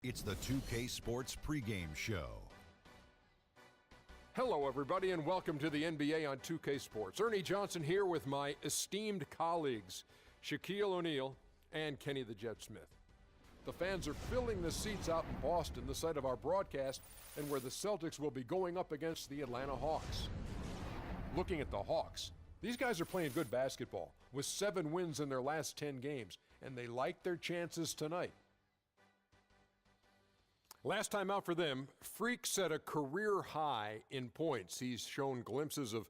It's the 2K Sports pregame show. Hello, everybody, and welcome to the NBA on 2K Sports. Ernie Johnson here with my esteemed colleagues, Shaquille O'Neal and Kenny the Jet Smith. The fans are filling the seats out in Boston, the site of our broadcast, and where the Celtics will be going up against the Atlanta Hawks. Looking at the Hawks, these guys are playing good basketball with 7 wins in their last 10 games, and they like their chances tonight. Last time out for them, Freak set a career high in points. He's shown glimpses of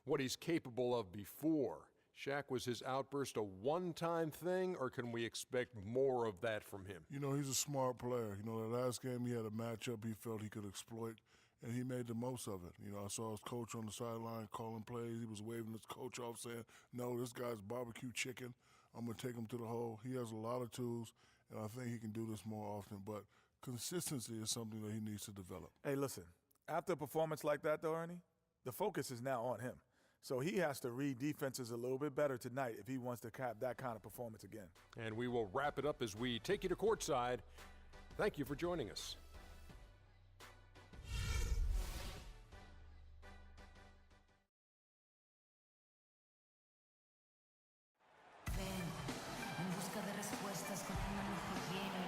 what he's capable of before. Shaq, was his outburst a one-time thing, or can we expect more of that from him? You know, he's a smart player. You know, the last game he had a matchup he felt he could exploit, and he made the most of it. You know, I saw his coach on the sideline calling plays. He was waving his coach off saying, no, this guy's barbecue chicken. I'm going to take him to the hole. He has a lot of tools, and I think he can do this more often. But consistency is something that he needs to develop. Hey, listen, after a performance like that, though, Ernie, the focus is now on him. So he has to read defenses a little bit better tonight if he wants to have that kind of performance again. And we will wrap it up as we take you to courtside. Thank you for joining us.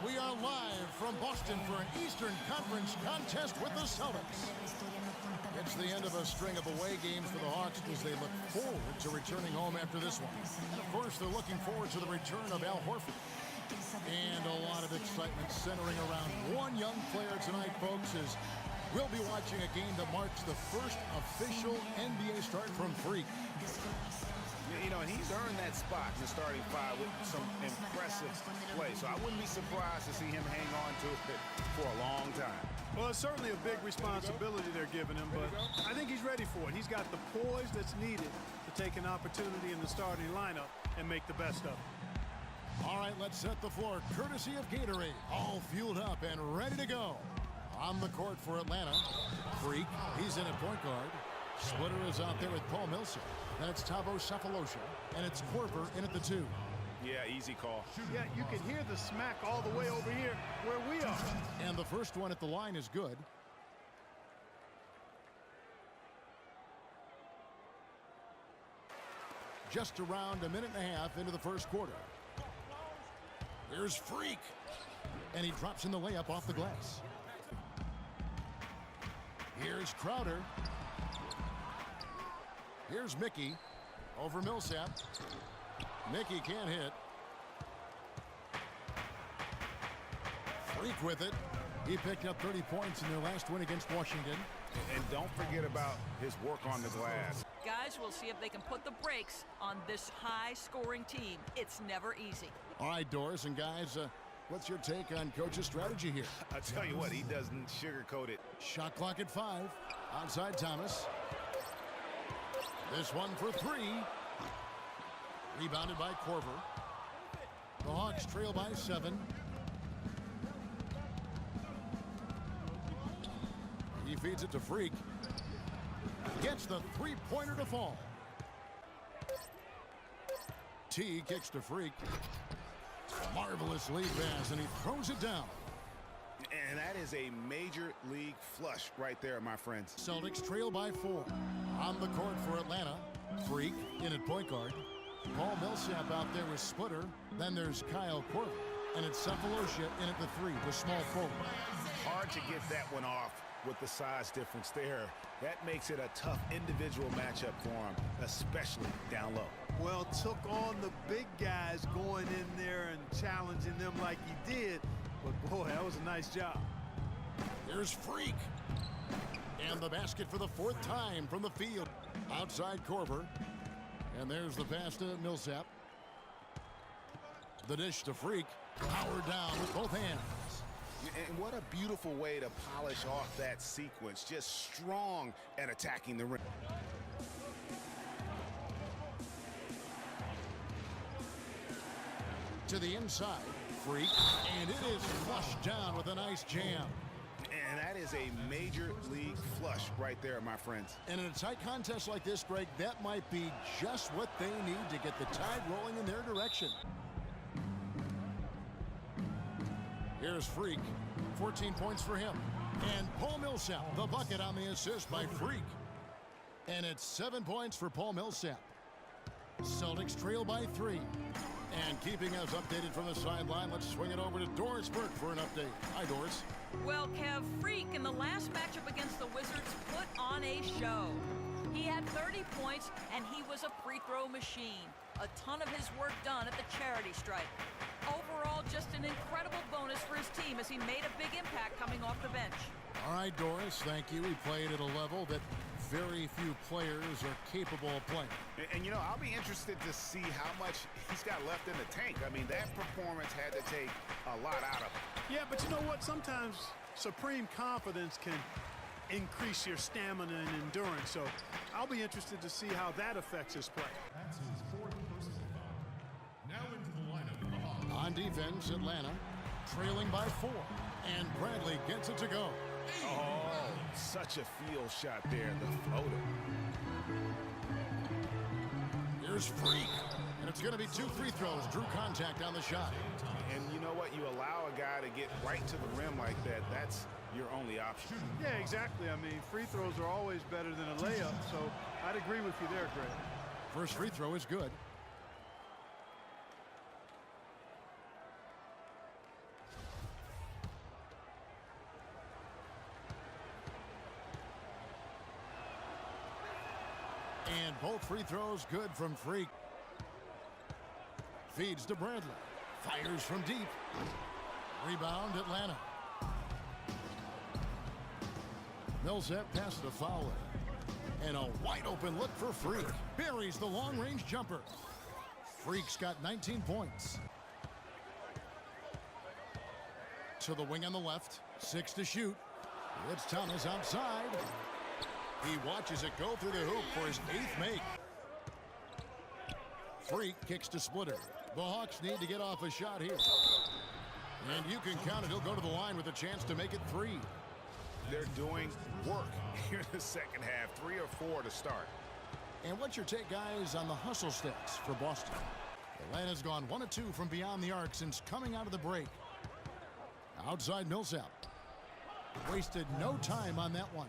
We are live from Boston for an Eastern Conference contest with the Celtics. It's the end of a string of away games for the Hawks as they look forward to returning home after this one. And of course, they're looking forward to the return of Al Horford. And a lot of excitement centering around one young player tonight, folks, as we'll be watching a game that marks the first official NBA start from Freak. You know, and he's earned that spot in the starting five with some impressive play. So I wouldn't be surprised to see him hang on to it for a long time. Well, it's certainly a big responsibility they're giving him, but I think he's ready for it. He's got the poise that's needed to take an opportunity in the starting lineup and make the best of it. All right, let's set the floor. Courtesy of Gatorade, all fueled up and ready to go. On the court for Atlanta, Freak, he's in at point guard. Splitter is out there with Paul Millsap. Then it's Thabo Sefolosha, and it's Korver in at the 2. Yeah, easy call. Yeah, you can hear the smack all the way over here where we are. And the first one at the line is good. Just around a minute and a half into the first quarter. Here's Freak. And he drops in the layup off the glass. Here's Crowder. Here's Mickey over Millsap. Mickey can't hit. Freak with it. He picked up 30 points in their last win against Washington. And don't forget about his work on the glass. Guys, we'll see if they can put the brakes on this high-scoring team. It's never easy. All right, Doris and guys, what's your take on coach's strategy here? I tell you what, he doesn't sugarcoat it. Shot clock at 5. Outside Thomas. This one for 3. Rebounded by Korver. The Hawks trail by 7. He feeds it to Freak. Gets the three-pointer to fall. T kicks to Freak. Marvelous lead pass, and he throws it down. And that is a major league flush right there, my friends. Celtics trail by 4. On the court for Atlanta, Freak in at point guard. Paul Millsap out there with Splitter. Then there's Kyle Korver. And it's Sefolosha in at the 3, the small forward. Hard to get that one off with the size difference there. That makes it a tough individual matchup for him, especially down low. Well, took on the big guys going in there and challenging them like he did. But, boy, that was a nice job. Here's Freak. And the basket for the 4th time from the field. Outside Korver. And there's the pass to Millsap. The dish to Freak. Powered down with both hands. And what a beautiful way to polish off that sequence. Just strong at attacking the rim. To the inside. Freak. And it is flushed down with a nice jam. And that is a major league flush right there, my friends. And in a tight contest like this, Greg, that might be just what they need to get the tide rolling in their direction. Here's Freak. 14 points for him. And Paul Millsap, the bucket on the assist by Freak. And it's 7 points for Paul Millsap. Celtics trail by 3. And keeping us updated from the sideline, let's swing it over to Doris Burke for an update. Hi, Doris. Well, Kev, Freak in the last matchup against the Wizards put on a show. He had 30 points, and he was a free throw machine. A ton of his work done at the charity stripe. Overall, just an incredible bonus for his team as he made a big impact coming off the bench. All right, Doris, thank you. He played at a level that very few players are capable of playing. And, you know, I'll be interested to see how much he's got left in the tank. I mean, that performance had to take a lot out of him. Yeah, but you know what? Sometimes supreme confidence can increase your stamina and endurance. So I'll be interested to see how that affects his play. That's his 4th personal foul. Now into the lineup for the Hawks. On defense, Atlanta trailing by 4. And Bradley gets it to go. Oh, such a field shot there, the floater. Here's Freak. And it's going to be 2 free throws. Drew contact on the shot. And you know what? You allow a guy to get right to the rim like that. That's your only option. Yeah, exactly. I mean, free throws are always better than a layup, so I'd agree with you there, Greg. First free throw is good. And both free throws good from Freak. Feeds to Bradley. Fires from deep. Rebound, Atlanta. Millsap passes to Fowler. And a wide open look for Freak. Buries the long-range jumper. Freak's got 19 points. To the wing on the left. 6 to shoot. It's Thomas outside. He watches it go through the hoop for his 8th make. Freak kicks to Splitter. The Hawks need to get off a shot here. And you can count it. He'll go to the line with a chance to make it 3. They're doing work here in the second half. 3 or 4 to start. And what's your take, guys, on the hustle stats for Boston? Atlanta's gone 1 of 2 from beyond the arc since coming out of the break. Outside Millsap. Wasted no time on that one.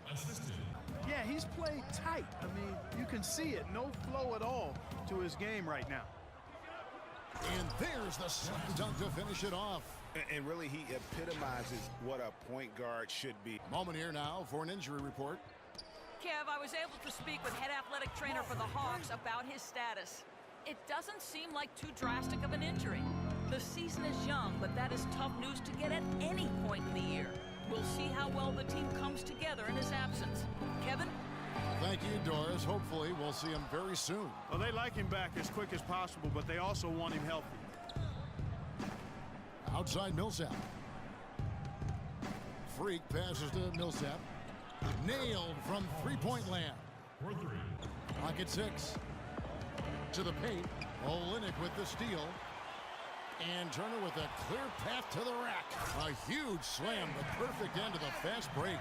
Yeah, he's played tight. I mean, you can see it. No flow at all to his game right now. And there's the slam dunk to finish it off. And really, he epitomizes what a point guard should be. Moment here now for an injury report. Kev, I was able to speak with head athletic trainer for the Hawks about his status. It doesn't seem like too drastic of an injury. The season is young, but that is tough news to get at any point in the year. We'll see how well the team comes together in his absence. Kevin? Thank you, Doris. Hopefully, we'll see him very soon. Well, they like him back as quick as possible, but they also want him healthy. Outside Millsap. Freak passes to Millsap. Nailed from three-point land. Clock at 6. To the paint. Olynyk with the steal. And Turner with a clear path to the rack. A huge slam, the perfect end of the fast break.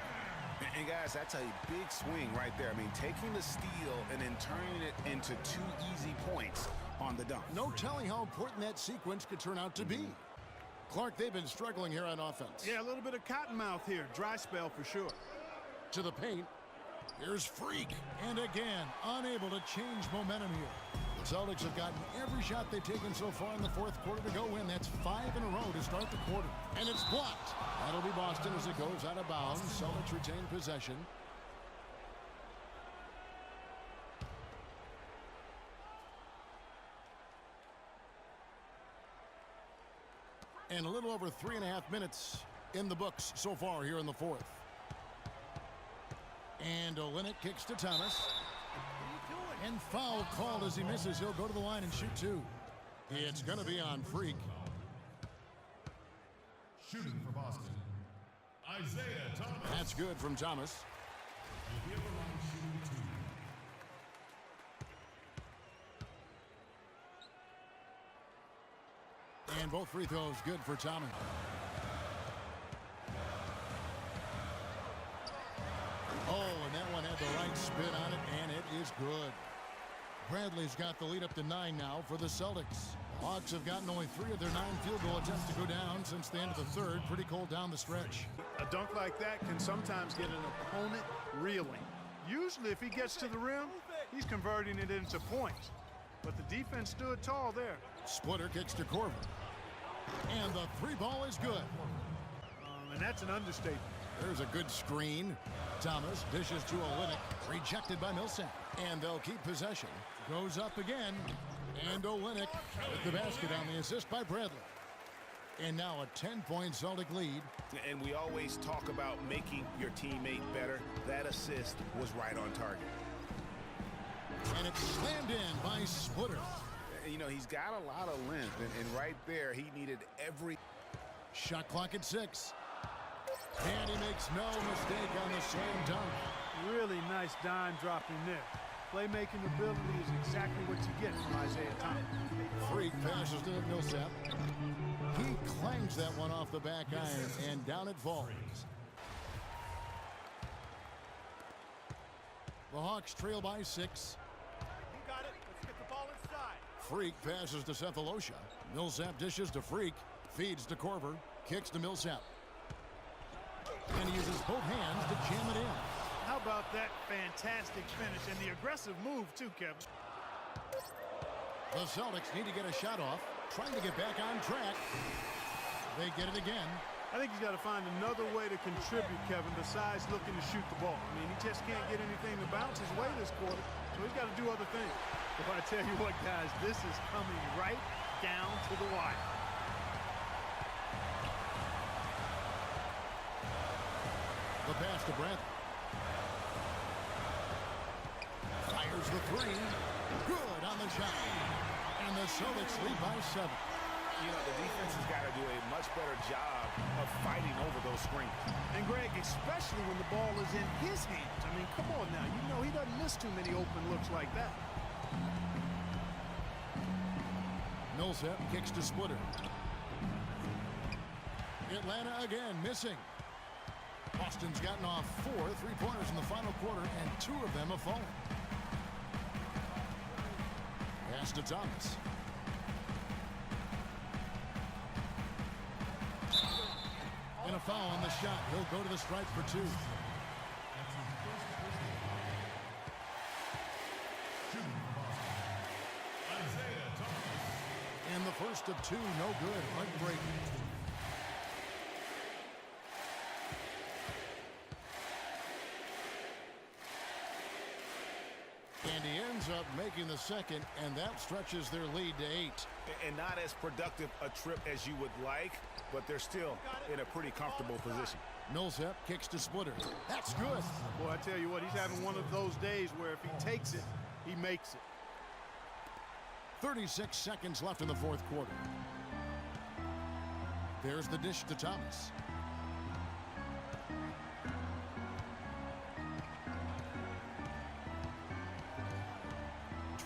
And guys, that's a big swing right there. I mean, taking the steal and then turning it into 2 easy points on the dunk. No telling how important that sequence could turn out to be. Clark, they've been struggling here on offense. Yeah, a little bit of cottonmouth here. Dry spell for sure. To the paint. Here's Freak. And again, unable to change momentum here. The Celtics have gotten every shot they've taken so far in the fourth quarter to go in. That's 5 in a row to start the quarter. And it's blocked. That'll be Boston as it goes out of bounds. Celtics retain possession. And a little over 3.5 minutes in the books so far here in the fourth. And Olynyk kicks to Thomas. And foul called as he misses. He'll go to the line and shoot 2. It's going to be on Freak. Shooting for Boston, Isaiah Thomas. That's good from Thomas. And both free throws good for Thomas. Oh, and that one had the right spin on it, and it is good. Bradley's got the lead up to 9 now for the Celtics. The Hawks have gotten only 3 of their 9 field goal attempts to go down since the end of the third. Pretty cold down the stretch. A dunk like that can sometimes get an opponent reeling. Usually if he gets to the rim, he's converting it into points. But the defense stood tall there. Splitter kicks to Corver. And the 3 ball is good. And that's an understatement. There's a good screen. Thomas dishes to Olynyk. Rejected by Millsap. And they'll keep possession. Goes up again. And Olynyk with the basket on the assist by Bradley. And now a 10-point Celtic lead. And we always talk about making your teammate better. That assist was right on target. And it's slammed in by Splitter. You know, he's got a lot of length, and right there, he needed every... Shot clock at 6. And he makes no mistake on the slam dunk. Really nice dime dropping there. Playmaking ability is exactly what you get from Isaiah Thomas. Freak passes to Millsap. He clangs that one off the back iron, and down it falls. The Hawks trail by 6. You got it. Let's get the ball inside. Freak passes to Cephalosha. Millsap dishes to Freak. Feeds to Corver. Kicks to Millsap. And he uses both hands to jam it in. How about that fantastic finish and the aggressive move too, Kevin? The Celtics need to get a shot off, trying to get back on track. They get it again. I think he's got to find another way to contribute, Kevin, besides looking to shoot the ball. I mean, he just can't get anything to bounce his way this quarter, so he's got to do other things. But I tell you what, guys, this is coming right down to the wire. The pass to Bradley. Fires the 3. Good on the shot. And the Celtics lead by 7. You know, the defense has got to do a much better job of fighting over those screens. And Greg, especially when the ball is in his hands. I mean, come on now. You know he doesn't miss too many open looks like that. Millsap kicks to Splitter. Atlanta again missing. Boston's gotten off 4 3-pointers in the final quarter, and 2 of them have fallen. Pass to Thomas. And a foul on the shot. He'll go to the stripe for 2. And the first of 2, no good. Heartbreaking. And he ends up making the second, and that stretches their lead to 8. And not as productive a trip as you would like, but they're still in a pretty comfortable position. Millsap kicks to Splitter. That's good. Boy, I tell you what, he's having one of those days where if he takes it, he makes it. 36 seconds left in the fourth quarter. There's the dish to Thomas.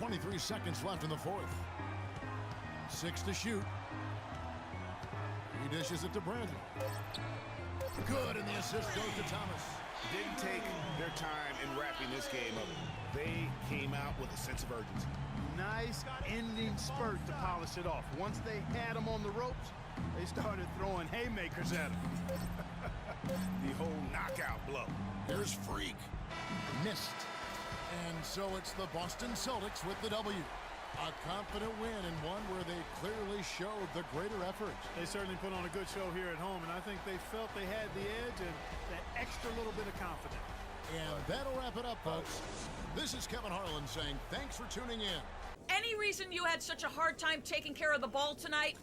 .23 seconds left in the fourth. 6 to shoot. He dishes it to Bradley. Good, and the assist goes to Thomas. Didn't take their time in wrapping this game up. They came out with a sense of urgency. Nice ending spurt to polish it off. Once they had him on the ropes, they started throwing haymakers at him. The whole knockout blow. Here's Freak. Missed. And so it's the Boston Celtics with the W. A confident win, and one where they clearly showed the greater effort. They certainly put on a good show here at home, and I think they felt they had the edge and that extra little bit of confidence. And that'll wrap it up, folks. This is Kevin Harlan saying thanks for tuning in. Any reason you had such a hard time taking care of the ball tonight?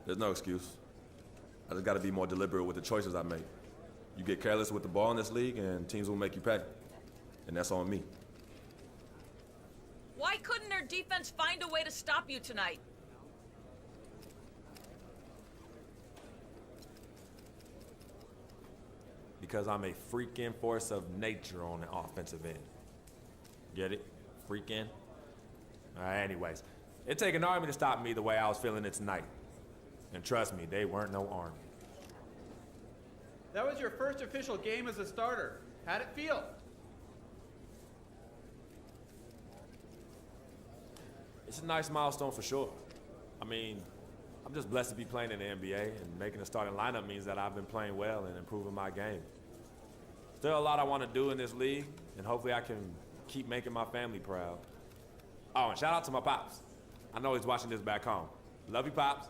There's no excuse. I just got to be more deliberate with the choices I make. You get careless with the ball in this league, and teams will make you pay. And that's on me. Why couldn't their defense find a way to stop you tonight? Because I'm a freaking force of nature on the offensive end. Get it? Freaking? Anyways, it take an army to stop me the way I was feeling it tonight. And trust me, they weren't no army. That was your first official game as a starter. How'd it feel? It's a nice milestone for sure. I mean, I'm just blessed to be playing in the NBA, and making the starting lineup means that I've been playing well and improving my game. Still a lot I want to do in this league, and hopefully I can keep making my family proud. Oh, and shout out to my pops. I know he's watching this back home. Love you, Pops.